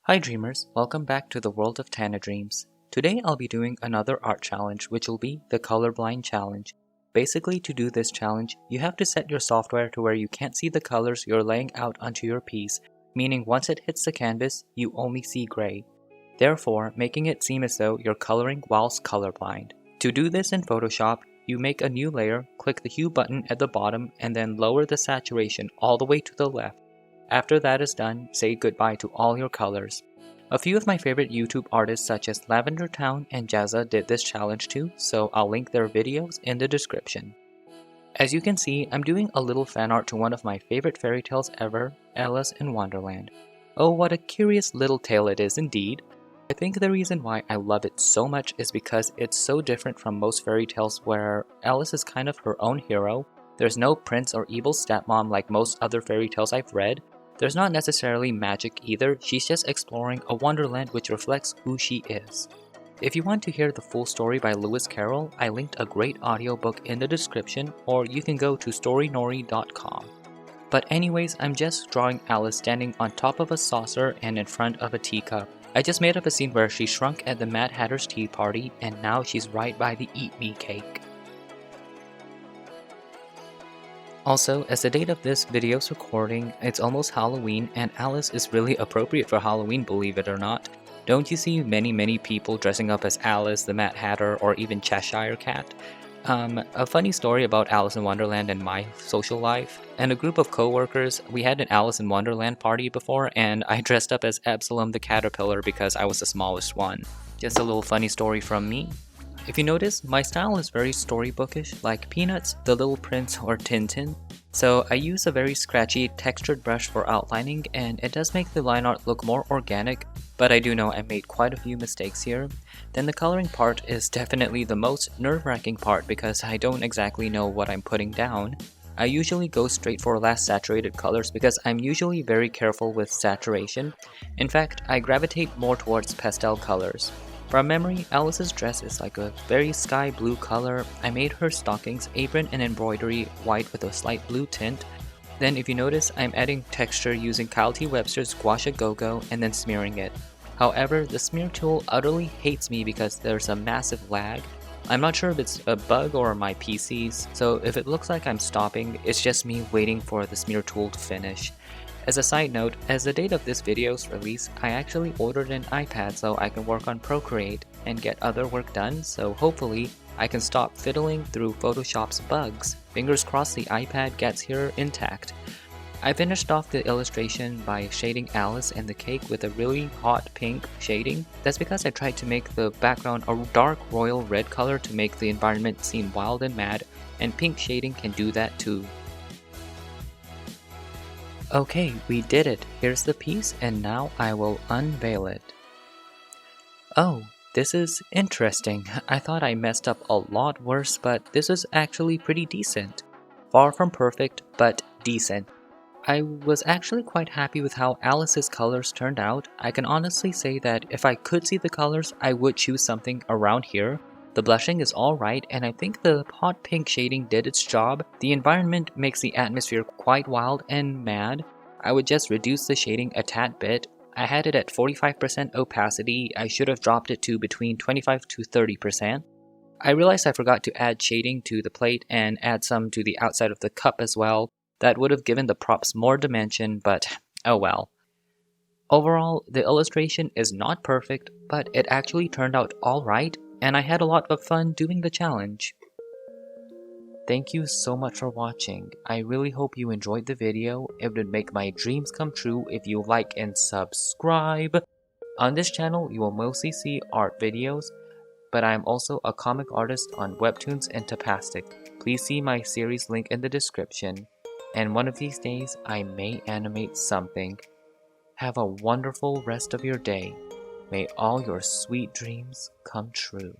Hi dreamers, welcome back to the world of Tana Dreams. Today I'll be doing another art challenge, which will be the Colorblind challenge. Basically, to do this challenge, you have to set your software to where you can't see the colors you're laying out onto your piece, meaning once it hits the canvas, you only see gray. Therefore, making it seem as though you're coloring whilst colorblind. To do this in Photoshop, you make a new layer, click the hue button at the bottom, and then lower the saturation all the way to the left. After that is done, say goodbye to all your colors. A few of my favorite YouTube artists such as Lavender Town and Jazza did this challenge too, so I'll link their videos in the description. As you can see, I'm doing a little fan art to one of my favorite fairy tales ever, Alice in Wonderland. Oh, what a curious little tale it is indeed. I think the reason why I love it so much is because it's so different from most fairy tales where Alice is kind of her own hero. There's no prince or evil stepmom like most other fairy tales I've read. There's not necessarily magic either, she's just exploring a wonderland which reflects who she is. If you want to hear the full story by Lewis Carroll, I linked a great audiobook in the description, or you can go to storynori.com. But anyways, I'm just drawing Alice standing on top of a saucer and in front of a teacup. I just made up a scene where she shrunk at the Mad Hatter's tea party, and now she's right by the Eat Me cake. Also, as the date of this video's recording, it's almost Halloween, and Alice is really appropriate for Halloween, believe it or not. Don't you see many people dressing up as Alice, the Mad Hatter, or even Cheshire Cat? A funny story about Alice in Wonderland and my social life. And a group of co-workers, we had an Alice in Wonderland party before, and I dressed up as Absalom the Caterpillar because I was the smallest one. Just a little funny story from me. If you notice, my style is very storybookish, like Peanuts, The Little Prince, or Tintin. So I use a very scratchy, textured brush for outlining, and it does make the line art look more organic, but I do know I made quite a few mistakes here. Then the coloring part is definitely the most nerve-wracking part because I don't exactly know what I'm putting down. I usually go straight for less saturated colors because I'm usually very careful with saturation. In fact, I gravitate more towards pastel colors. From memory, Alice's dress is like a very sky blue color. I made her stockings, apron, and embroidery white with a slight blue tint. Then if you notice, I'm adding texture using Kyle T. Webster's Gouache Go-Go and then smearing it. However, the smear tool utterly hates me because there's a massive lag. I'm not sure if it's a bug or my PCs, so if it looks like I'm stopping, it's just me waiting for the smear tool to finish. As a side note, as the date of this video's release, I actually ordered an iPad so I can work on Procreate and get other work done, so hopefully I can stop fiddling through Photoshop's bugs. Fingers crossed the iPad gets here intact. I finished off the illustration by shading Alice and the cake with a really hot pink shading. That's because I tried to make the background a dark royal red color to make the environment seem wild and mad, and pink shading can do that too. Okay, we did it. Here's the piece, and now I will unveil it. Oh, this is interesting. I thought I messed up a lot worse, but this is actually pretty decent. Far from perfect, but decent. I was actually quite happy with how Alice's colors turned out. I can honestly say that if I could see the colors, I would choose something around here. The blushing is alright, and I think the hot pink shading did its job. The environment makes the atmosphere quite wild and mad. I would just reduce the shading a tad bit. I had it at 45% opacity. I should have dropped it to between 25 to 30%. I realized I forgot to add shading to the plate and add some to the outside of the cup as well. That would have given the props more dimension, but oh well. Overall, the illustration is not perfect, but it actually turned out alright, and I had a lot of fun doing the challenge. Thank you so much for watching. I really hope you enjoyed the video. It would make my dreams come true if you like and subscribe. On this channel, you will mostly see art videos, but I am also a comic artist on Webtoons and Tapastic. Please see my series link in the description. And one of these days, I may animate something. Have a wonderful rest of your day. May all your sweet dreams come true.